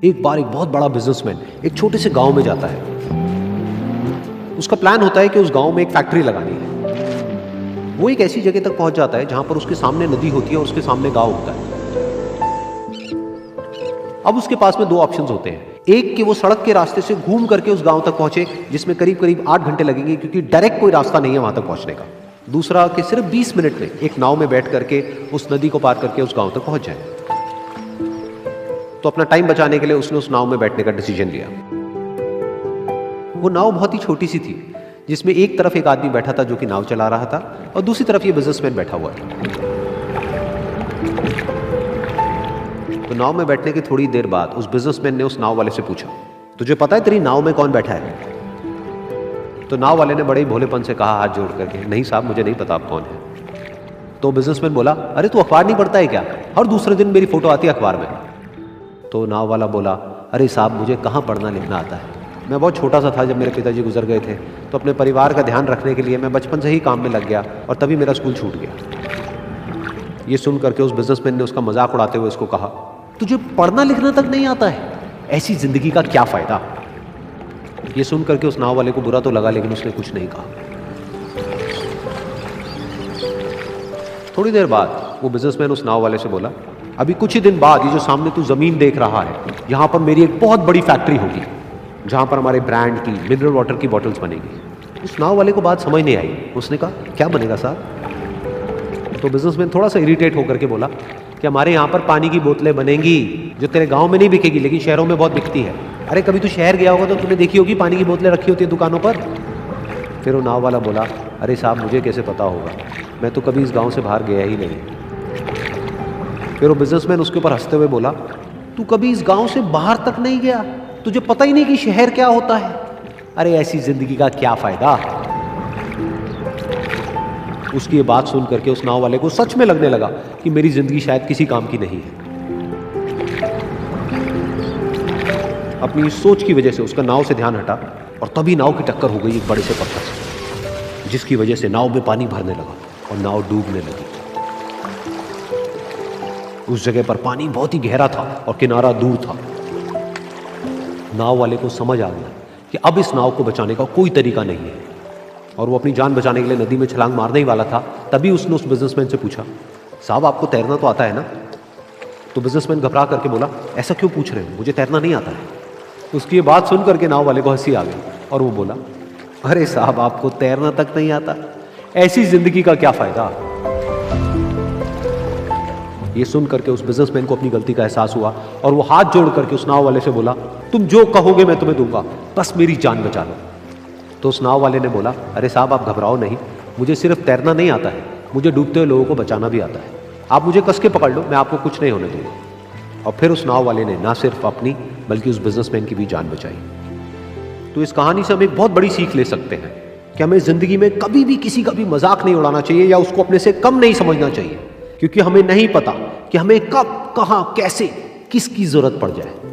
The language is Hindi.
एक बार एक बहुत बड़ा बिजनेसमैन एक छोटे से गांव में जाता है। उसका प्लान होता है कि उस गांव में एक फैक्ट्री लगानी है। वो एक ऐसी जगह तक पहुंच जाता है जहां पर उसके सामने नदी होती है और उसके सामने गांव होता है। अब उसके पास में दो ऑप्शंस होते हैं। एक कि वो सड़क के रास्ते से घूम करके उस गांव तक पहुंचे, जिसमें करीब करीब 8 घंटे लगेंगे, क्योंकि डायरेक्ट कोई रास्ता नहीं है वहां तक पहुंचने का। दूसरा कि सिर्फ 20 मिनट में एक नाव में बैठ करके उस नदी को पार करके उस गांव तक पहुंच जाए। तो अपना टाइम बचाने के लिए उसने उस नाव में बैठने का डिसीजन लिया। वो नाव बहुत ही छोटी सी थी, जिसमें एक तरफ एक आदमी बैठा था जो कि नाव चला रहा था और दूसरी तरफ ये बिजनेसमैन बैठा हुआ था। तो नाव में बैठने की थोड़ी देर बाद उस बिजनेसमैन ने उस नाव वाले से पूछा, तुझे पता है तेरी नाव में कौन बैठा है? तो नाव वाले ने बड़े ही भोलेपन से कहा हाथ जोड़ करके, नहीं साहब मुझे नहीं पता आप कौन है। तो बिजनेसमैन बोला, अरे तू अखबार नहीं पढ़ता है क्या? हर दूसरे दिन मेरी फोटो आती है अखबार में। तो नाव वाला बोला, अरे साहब मुझे कहाँ पढ़ना लिखना आता है, मैं बहुत छोटा सा था जब मेरे पिताजी गुजर गए थे, तो अपने परिवार का ध्यान रखने के लिए मैं बचपन से ही काम में लग गया और तभी मेरा स्कूल छूट गया। ये सुन करके उस बिजनेसमैन ने उसका मजाक उड़ाते हुए उसको कहा, तुझे पढ़ना लिखना तक नहीं आता है, ऐसी जिंदगी का क्या फायदा? ये सुन करके उस नाव वाले को बुरा तो लगा, लेकिन उसने कुछ नहीं कहा। थोड़ी देर बाद वो बिजनेसमैन उस नाव वाले से बोला, अभी कुछ ही दिन बाद ये जो सामने तू जमीन देख रहा है, यहां पर मेरी एक बहुत बड़ी फैक्ट्री होगी जहां पर हमारे ब्रांड की मिनरल वाटर की बॉटल्स बनेगी। उस नाव वाले को बात समझ नहीं आई। उसने कहा, क्या बनेगा साहब? तो बिजनेसमैन थोड़ा सा इरिटेट होकर के बोला कि हमारे यहाँ पर पानी की बोतलें बनेंगी जो तेरे गांव में नहीं बिकेगी लेकिन शहरों में बहुत बिकती है। अरे कभी तू शहर गया होगा तो तूने देखी होगी पानी की बोतलें रखी होती है दुकानों पर। फिर वो नाव वाला बोला, अरे साहब मुझे कैसे पता होगा, मैं तो कभी इस गाँव से बाहर गया ही नहीं। फिर वो बिजनेसमैन उसके ऊपर हंसते हुए बोला, तू कभी इस गांव से बाहर तक नहीं गया, तुझे पता ही नहीं कि शहर क्या होता है? अरे ऐसी जिंदगी का क्या फायदा? उसकी ये बात सुन करके उस नाव वाले को सच में लगने लगा कि मेरी जिंदगी शायद किसी काम की नहीं है। अपनी सोच की वजह से उसका नाव से ध्यान हटा और तभी नाव की टक्कर हो गई एक बड़े से पत्थर से, जिसकी वजह से नाव में पानी भरने लगा और नाव डूबने लगी। उस जगह पर पानी बहुत ही गहरा था और किनारा दूर था। नाव वाले को समझ आ गया कि अब इस नाव को बचाने का कोई तरीका नहीं है और वो अपनी जान बचाने के लिए नदी में छलांग मारने ही वाला था। तभी उसने उस बिजनेसमैन से पूछा, साहब आपको तैरना तो आता है ना? तो बिजनेसमैन घबरा करके बोला, ऐसा क्यों पूछ रहे हो, मुझे तैरना नहीं आता है। उसकी ये बात सुन करके नाव वाले को हंसी आ गई और वो बोला, अरे साहब आपको तैरना तक नहीं आता, ऐसी जिंदगी का क्या फायदा? ये सुन करके उस बिजनेसमैन को अपनी गलती का एहसास हुआ और वो हाथ जोड़ करके उस नाव वाले से बोला, तुम जो कहोगे मैं तुम्हें दूंगा, बस मेरी जान बचा लो। तो उस नाव वाले ने बोला, अरे साहब आप घबराओ नहीं, मुझे सिर्फ तैरना नहीं आता है, मुझे डूबते हुए लोगों को बचाना भी आता है। आप मुझे कस के पकड़ लो, मैं आपको कुछ नहीं होने दूंगा। और फिर उस नाव वाले ने ना सिर्फ अपनी बल्कि उस बिजनेसमैन की भी जान बचाई। तो इस कहानी से हम एक बहुत बड़ी सीख ले सकते हैं कि हमें जिंदगी में कभी भी किसी का भी मजाक नहीं उड़ाना चाहिए या उसको अपने से कम नहीं समझना चाहिए, क्योंकि हमें नहीं पता कि हमें कब, कहां, कैसे, किसकी जरूरत पड़ जाए।